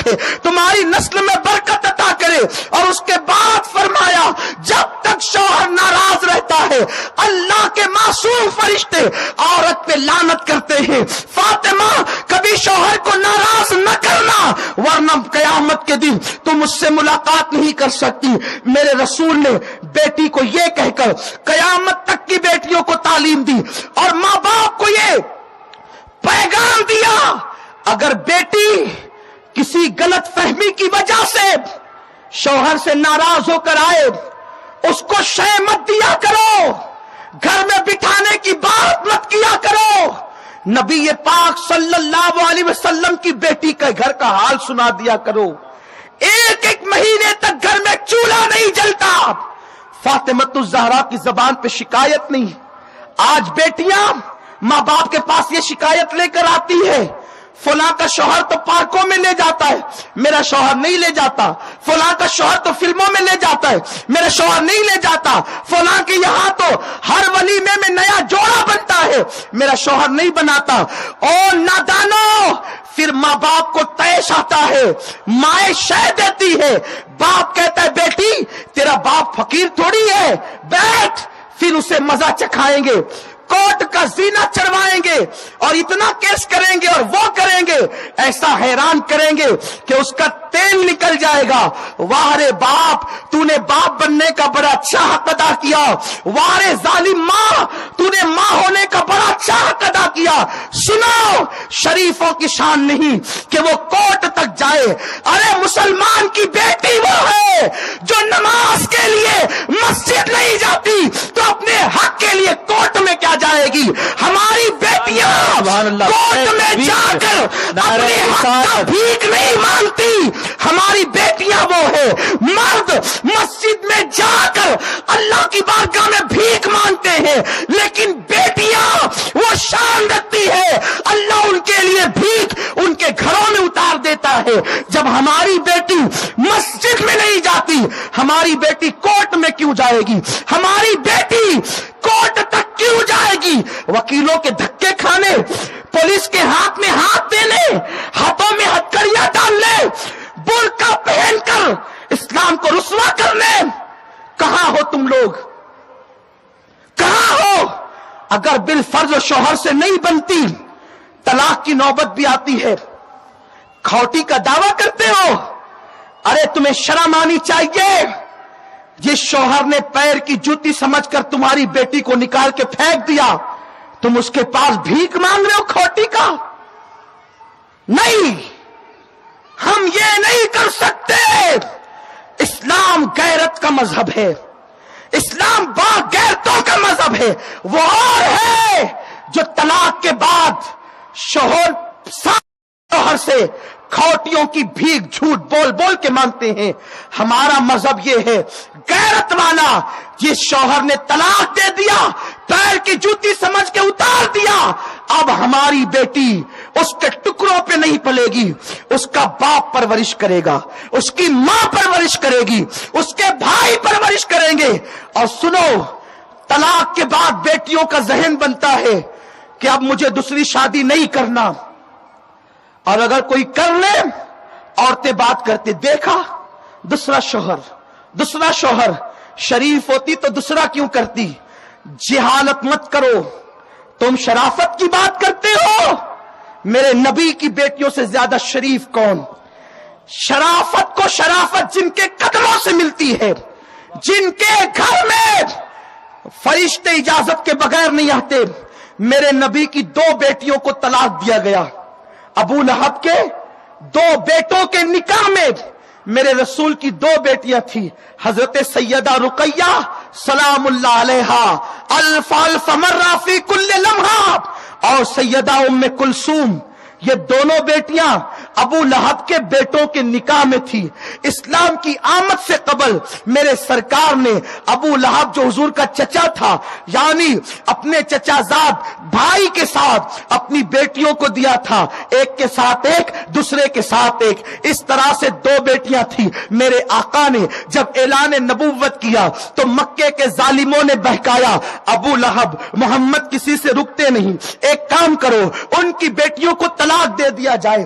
رکھے, تمہاری نسل میں برکت عطا کرے. اور اس کے بعد فرمایا جب تک شوہر ناراض رہتا ہے اللہ کے معصوم فرشتے عورت پہ لعنت کرتے ہیں. فاطمہ کبھی شوہر کو ناراض نہ کرنا ورنہ قیامت کے دن تم اس سے ملاقات نہیں کر سکتی. میرے رسول نے بیٹی کو یہ کہہ کر قیامت تک کی بیٹیوں کو تعلیم دی اور ماں باپ کو یہ پیغام دیا, اگر بیٹی کسی غلط فہمی کی وجہ سے شوہر سے ناراض ہو کر آئے اس کو شے مت دیا کرو, گھر میں بٹھانے کی بات مت کیا کرو. نبی پاک صلی اللہ علیہ وسلم کی بیٹی کا گھر کا حال سنا دیا کرو. ایک ایک مہینے تک گھر میں چولہا نہیں جلتا. فاطمہ الزہرا کی زبان پہ شکایت نہیں. آج بیٹیاں ماں باپ کے پاس یہ شکایت لے کر آتی ہے, فلاں کا شوہر تو پارکوں میں لے جاتا ہے, میرا شوہر نہیں لے جاتا. فلاں کا شوہر تو فلموں میں لے جاتا ہے, میرا شوہر نہیں لے جاتا. فلاں کے یہاں تو ہر ولیمے میں نیا جوڑا بنتا ہے, میرا شوہر نہیں بناتا. او نادانو, پھر ماں باپ کو طیش آتا ہے, مائیں شے دیتی ہے. باپ کہتا ہے بیٹی تیرا باپ فقیر تھوڑی ہے, بیٹھ. پھر اسے مزہ چکھائیں گے, کوٹ کا زینہ چڑھوائیں گے اور اتنا کیس کریں گے اور وہ کریں گے, ایسا حیران کریں گے کہ اس کا تیل نکل جائے گا. واہ رے باپ, تو نے باپ بننے کا بڑا اچھا حق ادا کیا. واہ رے ظالم ماں, تو نے ماں ہونے کا بڑا اچھا حق ادا کیا. سنو, شریفوں کی شان نہیں کہ وہ کوٹ تک جائے. ارے مسلمان کی بیٹی وہ ہے جو نماز کے لیے مسجد نہیں جاتی تو اپنے حق کے لیے کوٹ میں کیا جائے گی. ہماری بیٹیاں کوٹ میں جا کر اپنے حق کا بھیک نہیں مانگتی. ہماری بیٹیاں وہ ہے مرد مسجد میں جا کر اللہ کی بارگاہ میں بھیک مانگتے ہیں, لیکن بیٹیاں وہ شان رکھتی ہے اللہ ان کے لیے بھیک ان کے گھروں میں اتار دیتا ہے. جب ہماری بیٹی مسجد میں نہیں جاتی, ہماری بیٹی کوٹ میں کیوں جائے گی؟ ہماری بیٹی کوٹ تک کیوں جائے گی؟ وکیلوں کے دھکے کھانے, پولیس کے ہاتھ میں ہاتھ دینے, ہاتھوں میں ہتھکڑیاں ڈالنے, برقع پہن کر اسلام کو رسوا کرنے. کہاں ہو تم لوگ, کہاں ہو؟ اگر بالفرض شوہر سے نہیں بنتی طلاق کی نوبت بھی آتی ہے, کھوٹی کا دعویٰ کرتے ہو. ارے تمہیں شرم آنی چاہیے. جس شوہر نے پیر کی جوتی سمجھ کر تمہاری بیٹی کو نکال کے پھینک دیا, تم اس کے پاس بھیک مانگ رہے ہو کھوٹی کا؟ نہیں, ہم یہ نہیں کر سکتے. اسلام غیرت کا مذہب ہے, اسلام با غیرتوں کا مذہب ہے. وہ اور ہے جو طلاق کے بعد شوہر سے کھوٹیوں کی بھیک جھوٹ بول بول کے مانگتے ہیں. ہمارا مذہب یہ ہے غیرت والا. جس شوہر نے طلاق دے دیا, پیر کی جوتی سمجھ کے اتار دیا, اب ہماری بیٹی اس کے ٹکڑوں پہ نہیں پلے گی, اس کا باپ پرورش کرے گا, اس کی ماں پرورش کرے گی, اس کے بھائی پرورش کریں گے. اور سنو, طلاق کے بعد بیٹیوں کا ذہن بنتا ہے کہ اب مجھے دوسری شادی نہیں کرنا, اور اگر کوئی کر لے عورتیں بات کرتے دیکھا دوسرا شوہر شریف ہوتی تو دوسرا کیوں کرتی. جہالت مت کرو, تم شرافت کی بات کرتے ہو. میرے نبی کی بیٹیوں سے زیادہ شریف کون؟ شرافت کو شرافت جن کے قدموں سے ملتی ہے, جن کے گھر میں فرشتے اجازت کے بغیر نہیں آتے. میرے نبی کی 2 بیٹیوں کو طلاق دیا گیا. ابو لہب کے 2 بیٹوں کے نکاح میں میرے رسول کی 2 بیٹیاں تھیں, حضرت سیدہ رقیہ سلام اللہ علیہا الف الف مرہ فی کل لمحہ, اور سیدہ ام کلثوم. یہ دونوں بیٹیاں ابو لہب کے بیٹوں کے نکاح میں تھی. اسلام کی آمد سے قبل میرے سرکار نے ابو لہب جو حضور کا چچا تھا, یعنی اپنے چچا زاد بھائی کے ساتھ اپنی بیٹیوں کو دیا تھا, ایک کے ساتھ ایک, دوسرے کے ساتھ ایک. اس طرح سے 2 بیٹیاں تھیں. میرے آقا نے جب اعلان نبوت کیا تو مکے کے ظالموں نے بہکایا, ابو لہب محمد کسی سے رکتے نہیں, ایک کام کرو ان کی بیٹیوں کو طلاق دے دیا جائے.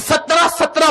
17